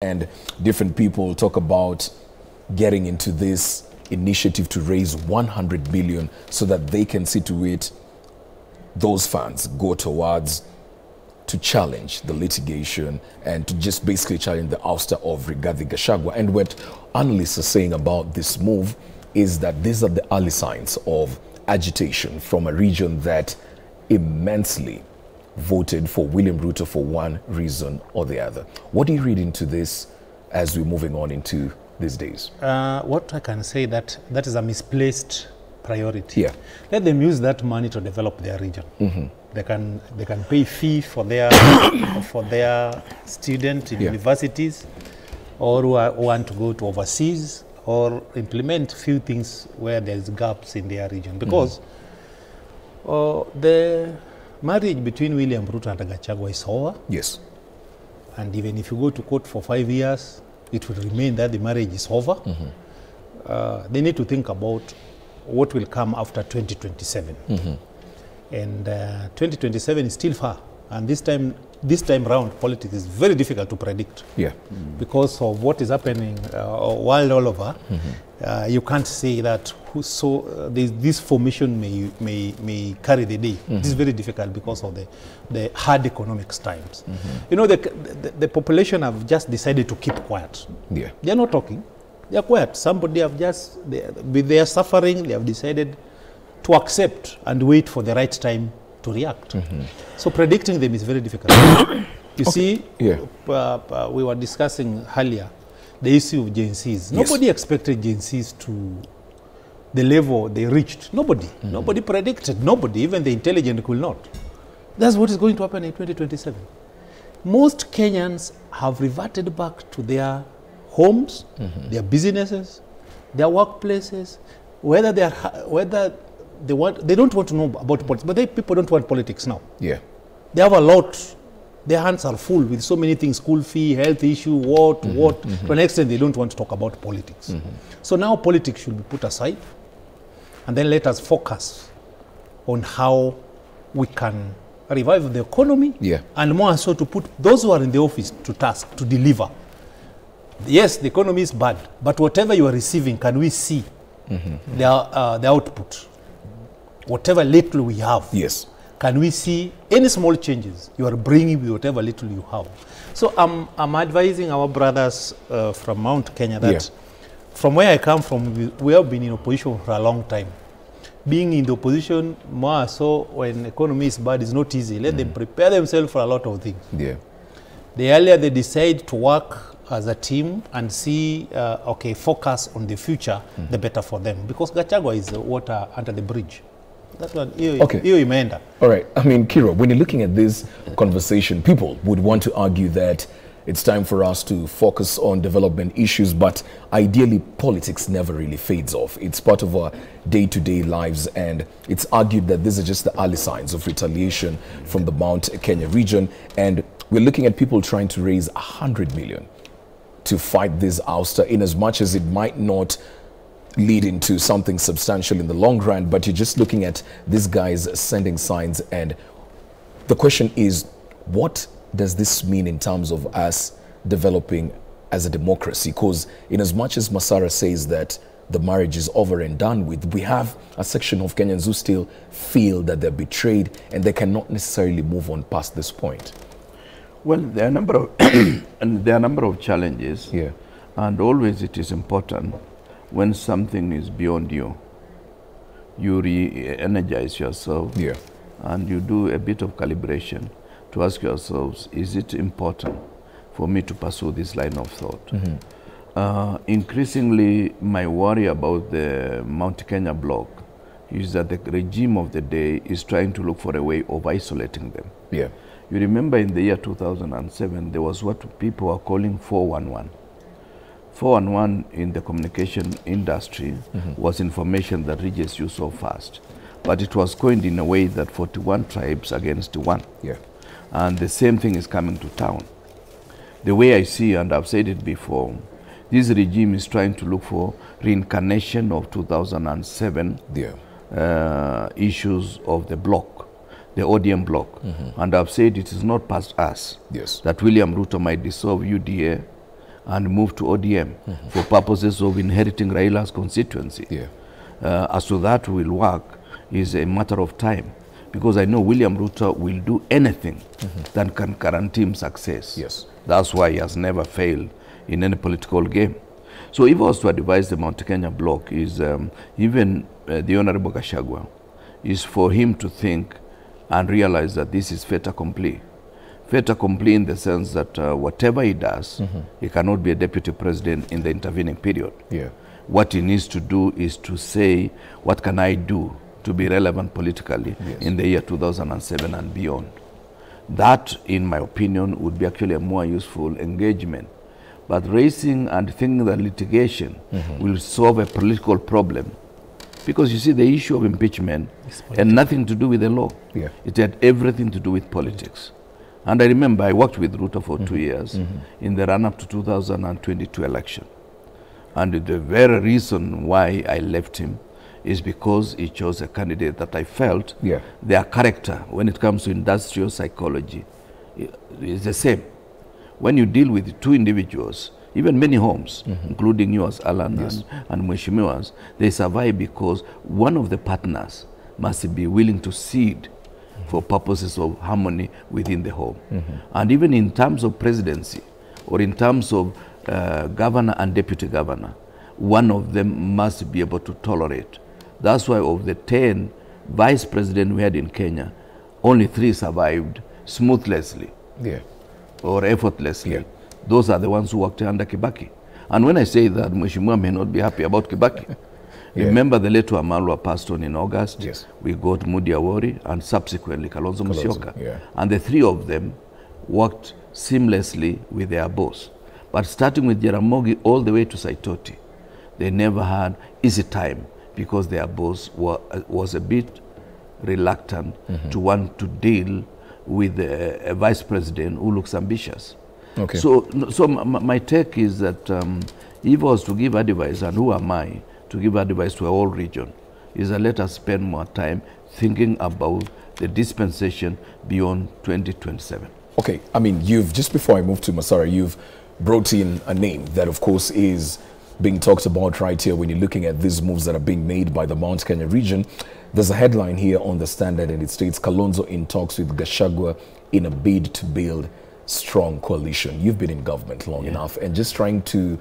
And different people talk about getting into this initiative to raise 100 billion so that they can see to it those funds go towards to challenge the litigation and to just basically challenge the ouster of Rigathi Gachagua. And what analysts are saying about this move is that these are the early signs of agitation from a region that immensely voted for William Ruto for one reason or the other. What do you read into this as we're moving on into these days? What I can say that is a misplaced priority. Yeah. Let them use that money to develop their region. Mm-hmm. They can pay fee for their for their students in universities, or who want to go to overseas, or implement few things where there's gaps in their region, because the marriage between William Ruto and Gachagua is over. Yes. And even if you go to court for 5 years, it will remain that the marriage is over. Mm-hmm. They need to think about what will come after 2027. Mm-hmm. And 2027 is still far. And this time round, politics is very difficult to predict. Yeah. Because of what is happening world all over. Mm-hmm. You can't say that this formation may carry the day. Mm-hmm. This is very difficult because of the hard economic times. Mm-hmm. You know, the population have just decided to keep quiet. Yeah. They are not talking. They are quiet. Somebody have just, with their suffering, they have decided to accept and wait for the right time to react. Mm-hmm. So predicting them is very difficult. You see, we were discussing earlier the issue of Gen Zs. Nobody expected Gen Zs to the level they reached. Nobody. Mm-hmm. Nobody predicted. Nobody, even the intelligent, could not. That's what is going to happen in 2027. Most Kenyans have reverted back to their homes, mm-hmm. their businesses, their workplaces, whether they don't want to know about politics, but people don't want politics now. Yeah. They have a lot. Their hands are full with so many things, school fee, health issue, mm-hmm. To an extent, they don't want to talk about politics. Mm-hmm. So now politics should be put aside, and then let us focus on how we can revive the economy, and more so to put those who are in the office to task, to deliver. Yes, the economy is bad, but whatever you are receiving, can we see mm-hmm. the output? Whatever little we have, can we see any small changes you are bringing with whatever little you have? So I'm advising our brothers from Mount Kenya that from where I come from, we have been in opposition for a long time. Being in the opposition, more so when economy is bad, is not easy. Let them prepare themselves for a lot of things. Yeah. The earlier they decide to work as a team and see, focus on the future, the better for them. Because Gachagua is water under the bridge. That one, imeenda. All right. I mean, Kiro, when you're looking at this conversation, people would want to argue that it's time for us to focus on development issues, but ideally politics never really fades off. It's part of our day-to-day lives, and it's argued that these are just the early signs of retaliation from the Mount Kenya region, and we're looking at people trying to raise 100 million to fight this ouster, in as much as it might not lead into something substantial in the long run, but you're just looking at these guys sending signs. And the question is, what does this mean in terms of us developing as a democracy? Because in as much as Masara says that the marriage is over and done with, we have a section of Kenyans who still feel that they're betrayed and they cannot necessarily move on past this point. Well, there are a number of challenges, and always it is important when something is beyond you, you re-energize yourself, and you do a bit of calibration to ask yourselves, is it important for me to pursue this line of thought? Mm-hmm. Increasingly, my worry about the Mount Kenya bloc is that the regime of the day is trying to look for a way of isolating them. Yeah. You remember in the year 2007, there was what people are calling 411. 411 in the communication industry was information that reaches you so fast. But it was coined in a way that 41 tribes against one. Yeah. And the same thing is coming to town. The way I see, and I've said it before, this regime is trying to look for reincarnation of 2007 issues of the bloc, the ODM bloc. And I've said it is not past us that William Ruto might dissolve UDA and move to ODM for purposes of inheriting Raila's constituency. As to that will work is a matter of time, because I know William Ruto will do anything that can guarantee him success. That's why he has never failed in any political game. So if I was to advise the Mount Kenya bloc, is even the Honorable Gachagua, is for him to think and realize that this is fait accompli. Fait accompli in the sense that whatever he does, he cannot be a deputy president in the intervening period. What he needs to do is to say, what can I do to be relevant politically in the year 2007 and beyond? That, in my opinion, would be actually a more useful engagement. But raising and thinking that litigation will solve a political problem, because you see the issue of impeachment had nothing to do with the law. It had everything to do with politics. And I remember I worked with Ruto for 2 years in the run-up to 2022 election. And the very reason why I left him is because he chose a candidate that I felt their character, when it comes to industrial psychology, is the same. When you deal with two individuals, even many homes, including yours, Alan, and Mheshimiwa's, they survive because one of the partners must be willing to cede for purposes of harmony within the home. And even in terms of presidency, or in terms of governor and deputy governor, one of them must be able to tolerate. That's why of the 10 vice presidents we had in Kenya, only 3 survived smoothlessly or effortlessly. Those are the ones who worked under Kibaki. And when I say that, Mheshimiwa may not be happy about Kibaki. Remember the late Amalwa passed on in August. We got Mudi Awori and subsequently Kalonzo Musyoka. And the 3 of them worked seamlessly with their boss. But starting with Jaramogi all the way to Saitoti, they never had easy time because their boss was a bit reluctant to want to deal with a vice president who looks ambitious. So my take is that if I was to give advice, and who am I to give advice to a whole region, is that let us spend more time thinking about the dispensation beyond 2027. Okay, I mean, just before I move to Masara, you've brought in a name that, of course, is being talked about right here when you're looking at these moves that are being made by the Mount Kenya region. There's a headline here on the Standard, and it states, Kalonzo in talks with Gachagua in a bid to build strong coalition. You've been in government long enough, and just trying to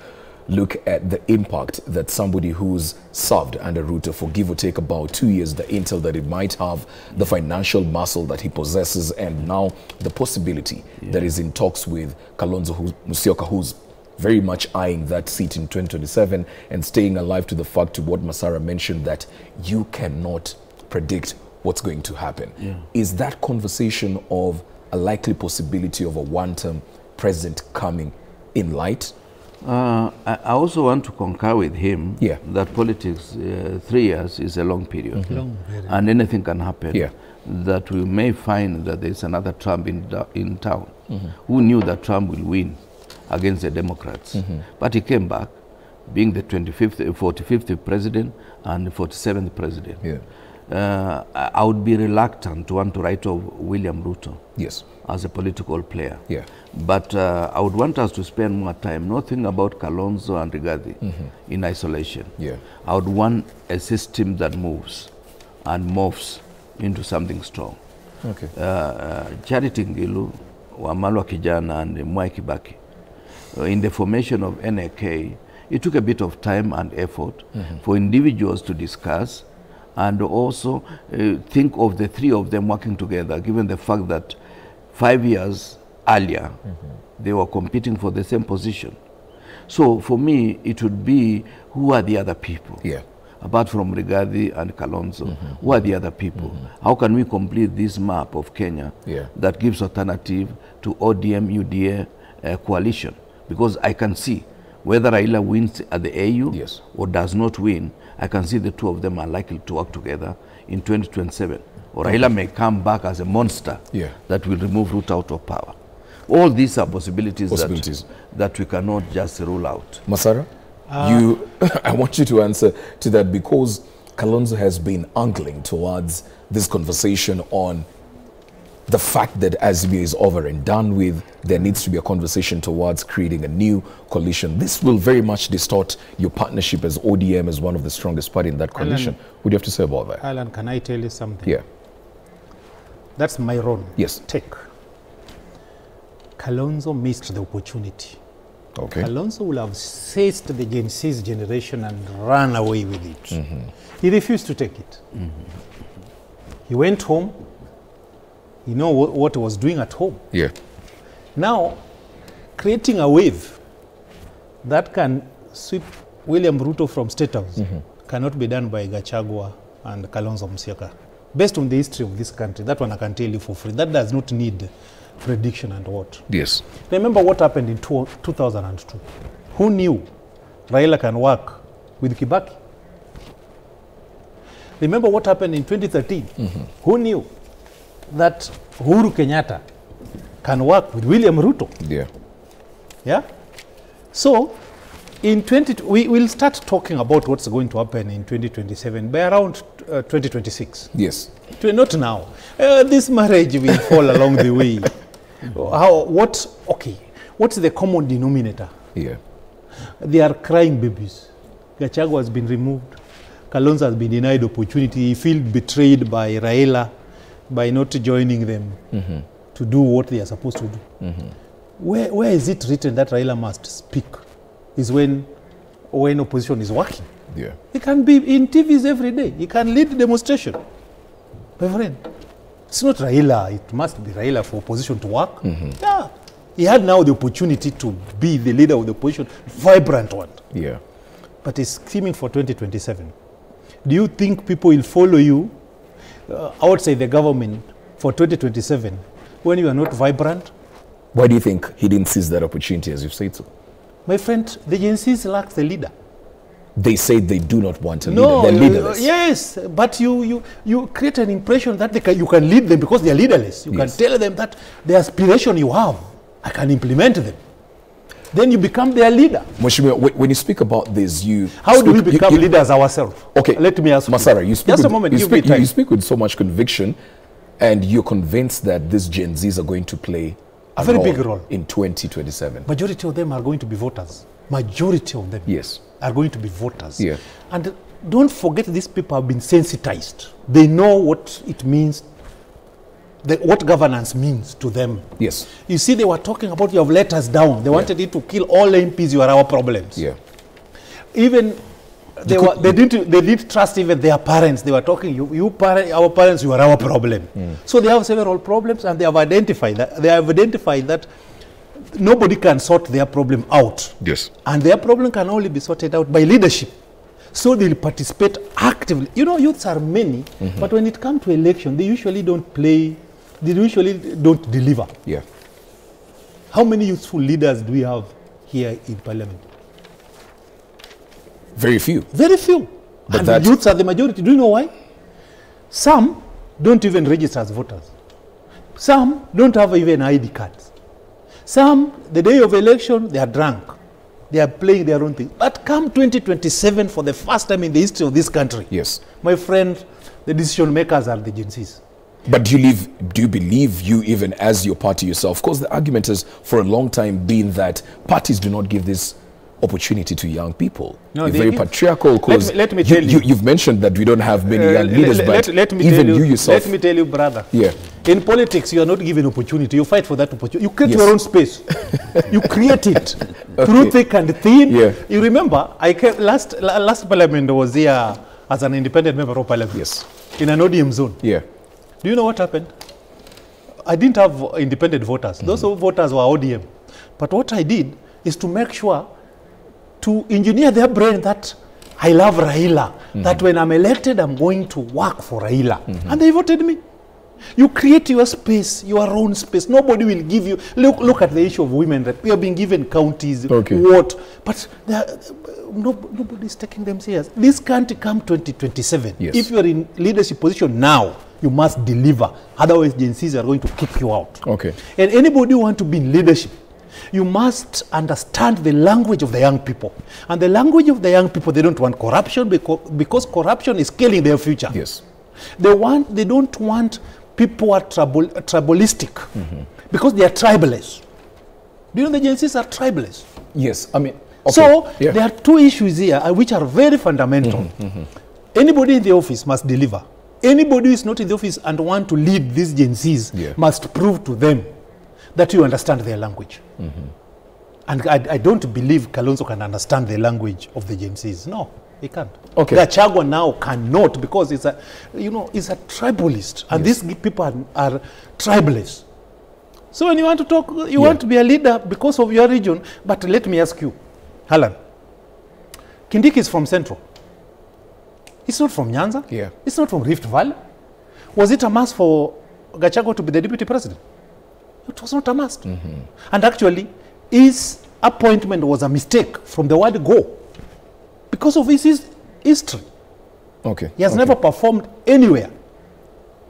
look at the impact that somebody who's served under Ruto for give or take about 2 years, the intel that it might have, the financial muscle that he possesses, and now the possibility that is in talks with Kalonzo Musyoka, who's very much eyeing that seat in 2027 and staying alive to the fact, to what Masara mentioned, that you cannot predict what's going to happen. Is that conversation of a likely possibility of a one-term president coming in light? I also want to concur with him that politics, 3 years is a long period. And anything can happen. That we may find that there's another Trump in town. Who knew that Trump will win against the Democrats? But he came back, being the 45th president and the 47th president. I would be reluctant to want to write off William Ruto as a political player. But I would want us to spend more time not thinking about Kalonzo and Rigathi in isolation. I would want a system that moves and morphs into something strong. Charity Ngilu, Wamalwa Kijana, and Mwai Kibaki, in the formation of NRK, it took a bit of time and effort for individuals to discuss and also think of the 3 of them working together, given the fact that 5 years earlier, they were competing for the same position. So for me, it would be, who are the other people? Apart from Rigathi and Kalonzo, who are the other people? How can we complete this map of Kenya that gives alternative to ODM, UDA coalition? Because I can see whether Raila wins at the AU or does not win, I can see the 2 of them are likely to work together in 2027. Or Raila may come back as a monster that will remove Ruto out of power. All these are possibilities. That we cannot just rule out. Masara, I want you to answer to that, because Kalonzo has been angling towards this conversation on the fact that Azimio is over and done with, there needs to be a conversation towards creating a new coalition. This will very much distort your partnership as ODM as one of the strongest party in that coalition. What do you have to say about that? Alan, can I tell you something? Yeah. That's my own take. Kalonzo missed the opportunity. Okay. Kalonzo will have seized the Gen Z's generation and run away with it. He refused to take it. He went home. You know what he was doing at home. Yeah. Now, creating a wave that can sweep William Ruto from State House cannot be done by Gachagua and Kalonzo Musyoka. Based on the history of this country, that one I can tell you for free. That does not need prediction and what. Yes. Remember what happened in 2002. Who knew Raila can work with Kibaki? Remember what happened in 2013. Who knew that Uhuru Kenyatta can work with William Ruto? Yeah. So, in we will start talking about what's going to happen in 2027 by around 2026. Yes. Not now. This marriage will fall along the way. What's the common denominator? Yeah. They are crying babies. Gachagua has been removed. Kalonzo has been denied opportunity. He feels betrayed by Raila by not joining them to do what they are supposed to do. Where is it written that Raila must speak? Is when opposition is working. Yeah. He can be in TVs every day. He can lead demonstration. My friend, it's not Raila. It must be Raila for opposition to work. Yeah. He had now the opportunity to be the leader of the opposition, vibrant one. Yeah. But he's scheming for 2027. Do you think people will follow you outside the government for 2027 when you are not vibrant? Why do you think he didn't seize that opportunity, as you've said so? My friend, the Gen Zs lack the leader. They say they do not want a leader. They're leaderless. Yes, but you create an impression that you can lead them because they are leaderless. You can tell them that the aspiration you have, I can implement them. Then you become their leader. Mheshimiwa, when you speak about this, how do we become leaders ourselves? Okay, let me ask Masara, you speak just with, a moment, you speak with so much conviction, and you're convinced that these Gen Zs are going to play a very big role in 2027. Majority of them are going to be voters. Majority of them are going to be voters. Yeah. And don't forget, these people have been sensitized. They know what it means, what governance means to them. Yes. You see, they were talking about you have let us down. They wanted it to kill all MPs. You are our problems. Yeah. Even they didn't trust even their parents. They were talking, our parents, you are our problem. So they have several problems, and they have identified that nobody can sort their problem out. Yes. And their problem can only be sorted out by leadership. So they'll participate actively. You know, youths are many, but when it comes to election, they usually don't play, they usually don't deliver. Yeah. How many youthful leaders do we have here in Parliament? Very few. Very few. But and the youths are the majority. Do you know why? Some don't even register as voters. Some don't have even ID cards. Some, the day of election, they are drunk. They are playing their own thing. But come 2027, for the first time in the history of this country, my friend, the decision makers are the Gen Zs. But do you believe you even as your party yourself? Of course, the argument has for a long time been that parties do not give this opportunity to young people. No, you're very patriarchal, because let me tell you. You've mentioned that we don't have many young leaders, but let me even tell you yourself. Let me tell you, brother. Yeah. In politics, you are not given opportunity. You fight for that opportunity. You create your own space. You create it through thick and thin. Yeah. You remember, I came last Parliament was here as an independent member of Parliament. Yes. In an ODM zone. Yeah. Do you know what happened? I didn't have independent voters. Those voters were ODM. But what I did is to make sure to engineer their brain that I love Raila, that when I'm elected, I'm going to work for Raila. And they voted me. You create your space, your own space. Nobody will give you. Look at the issue of women. We have been given counties, what, but nobody's taking them serious. This can't come 2027. Yes. If you are in leadership position now, you must deliver. Otherwise, Gen Zs are going to kick you out. Okay. And anybody who wants to be in leadership, you must understand the language of the young people. And the language of the young people, they don't want corruption because corruption is killing their future. Yes. They don't want people are tribalistic because they are tribalists. Do you know the Gen Zs are tribalists? Yes, I mean, okay. So there are two issues here which are very fundamental. Anybody in the office must deliver. Anybody who is not in the office and want to lead these Gen Zs must prove to them that you understand their language. And I don't believe Kalonzo can understand the language of the Gen Zs. No, he can't. Okay. Gachagua now cannot because it's a, he's a tribalist. And these people are tribalists. So when you want to talk, you want to be a leader because of your region. But let me ask you, Alan, Kindiki is from Central. It's not from Nyanza. Yeah. It's not from Rift Valley. Was it a must for Gachagua to be the deputy president? It was not a must. And actually, his appointment was a mistake from the word go because of his history. Okay. He has never performed anywhere.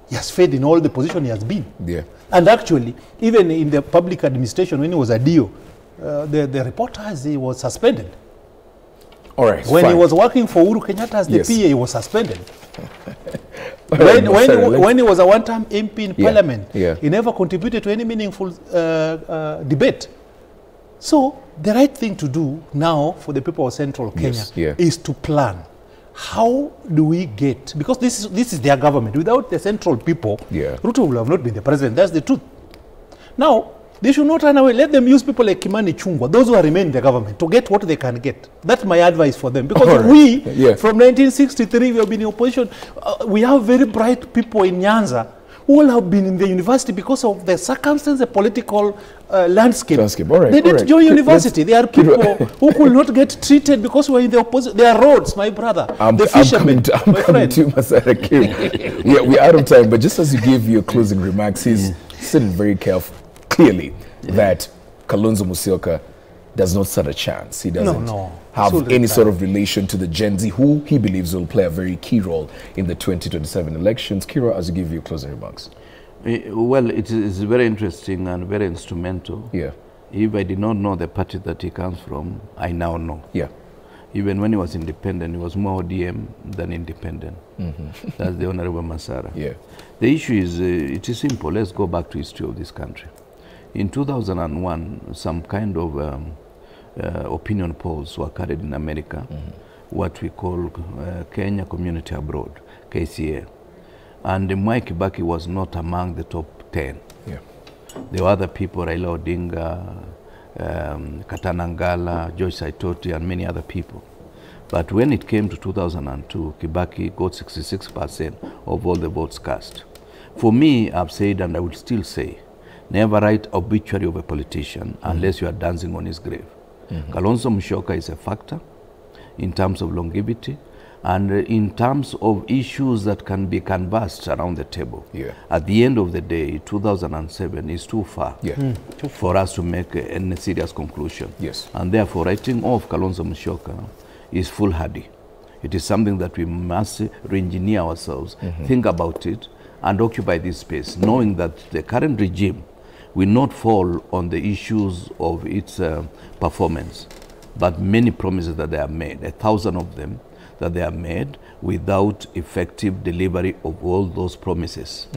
He has failed in all the positions he has been. Yeah. And actually, even in the public administration, when he was a DO, the reporter as he was suspended. All right. When he was working for Uhuru Kenyatta as the PA, he was suspended. When he was a one-time MP in Parliament, he never contributed to any meaningful debate. So the right thing to do now for the people of Central Kenya is to plan. How do we get, because this is their government. Without the central people, Ruto will have not been the president. That's the truth. Now, they should not run away. Let them use people like Kimani Chungwa, those who are remain in the government, to get what they can get. That's my advice for them. Because we, from 1963, we have been in opposition. We have very bright people in Nyanza who all have been in the university because of the circumstances, the political landscape. They didn't join university. There are people who could not get treated because we're in the opposition. There are roads, my brother. The fishermen, I'm coming to you, Masara Kim. We're out of time, but just as you gave your closing remarks, he's sitting very careful, clearly, that Kalonzo Musyoka does not stand a chance. He doesn't have any sort of relation to the Gen Z, who he believes will play a very key role in the 2027 elections. Kira, as you give your closing remarks. Well, it is very interesting and very instrumental. Yeah. If I did not know the party that he comes from, I now know. Yeah. Even when he was independent, he was more ODM than independent. That's the Honorable Masara. Yeah. The issue is, it is simple. Let's go back to history of this country. In 2001, some kind of opinion polls were carried in America, what we call Kenya Community Abroad, KCA. And Mwai Kibaki was not among the top 10. Yeah. There were other people, Raila Odinga, Katanangala, George Saitoti, and many other people. But when it came to 2002, Kibaki got 66% of all the votes cast. For me, I've said, and I will still say, never write obituary of a politician unless you are dancing on his grave. Kalonzo Musyoka is a factor in terms of longevity and in terms of issues that can be canvassed around the table. At the end of the day, 2007 is too far for us to make any serious conclusion. And therefore, writing off Kalonzo Musyoka is foolhardy. It is something that we must re-engineer ourselves, think about it, and occupy this space, knowing that the current regime will not fall on the issues of its performance, but many promises that they have made, 1,000 of them that they have made without effective delivery of all those promises.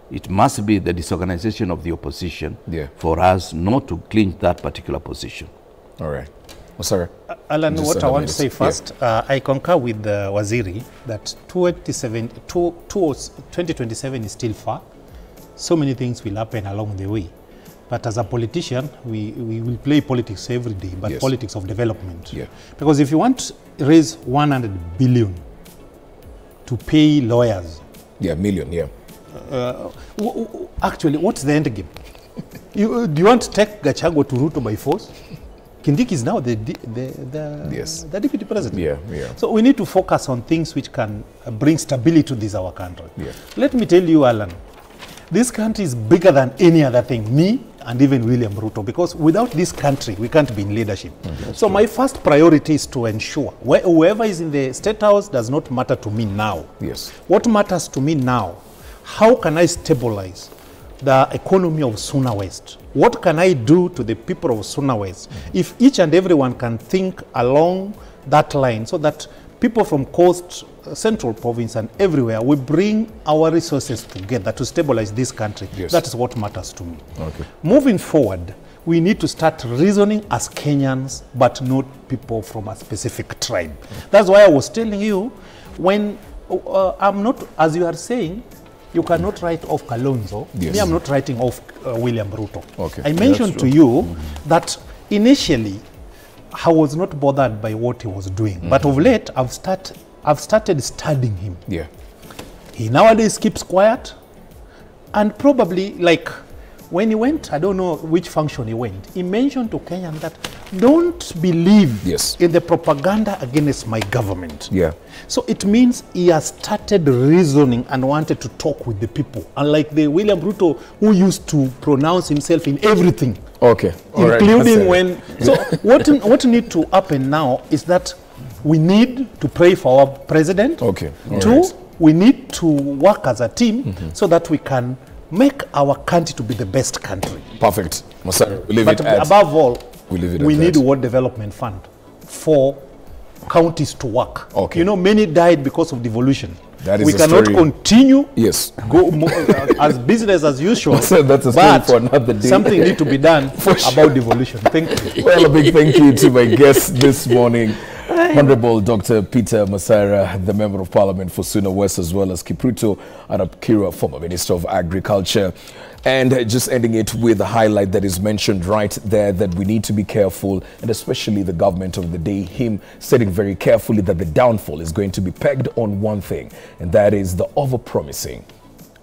It must be the disorganization of the opposition for us not to clinch that particular position. All right. Well, sir, Alan, what I want to say first, I concur with Waziri that 2027 is still far. So many things will happen along the way. But as a politician, we will play politics every day, but politics of development. Because if you want to raise 100 billion to pay lawyers. Million, actually, what's the end game? Do you want to take Gachagua to Ruto by force? Kindiki is now the deputy president. So we need to focus on things which can bring stability to this our country. Let me tell you, Alan, this country is bigger than any other thing, me and even William Ruto, because without this country, we can't be in leadership. So my first priority is to ensure whoever is in the State House does not matter to me now. What matters to me now, how can I stabilize the economy of Suna West? What can I do to the people of Suna West? If each and everyone can think along that line so that people from coast Central Province and everywhere, we bring our resources together to stabilize this country. Yes. That is what matters to me. Okay. Moving forward, we need to start reasoning as Kenyans, but not people from a specific tribe. That's why I was telling you, when I'm not, as you are saying, you cannot write off Kalonzo. Yes. Me, I'm not writing off William Ruto. Okay. I mentioned to you that initially I was not bothered by what he was doing, but of late I've started studying him. Yeah. He nowadays keeps quiet, and probably like when he went, I don't know which function he went, he mentioned to Kenyans that don't believe Yes. in the propaganda against my government. Yeah. So it means he has started reasoning and wanted to talk with the people, unlike the William Ruto who used to pronounce himself in everything. Okay. All right. Including when, so what need to happen now is that we need to pray for our president. Okay. All Two, right. we need to work as a team so that we can make our country to be the best country. Perfect. Masara, we'll leave But it at, above all, we'll leave it we at need that. a World Development Fund for counties to work. Okay. You know, many died because of devolution. That is we a cannot story. Continue Yes. go as business as usual. So that's a story but for another day. something need to be done For sure. about devolution. Thank you. Well, a big thank you to my guest this morning, Honorable Dr. Peter Masara, the Member of Parliament for Suna West, as well as Kipruto Arapkira, former Minister of Agriculture. And just ending it with a highlight that is mentioned right there, that we need to be careful, and especially the government of the day, him stating very carefully that the downfall is going to be pegged on one thing, and that is the over-promising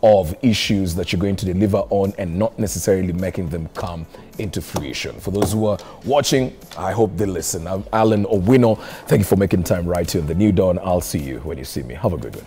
of issues that you're going to deliver on and not necessarily making them come into fruition. For those who are watching, I hope they listen. I'm Alan Owino. Thank you for making time right here on The New Dawn. I'll see you when you see me. Have a good one.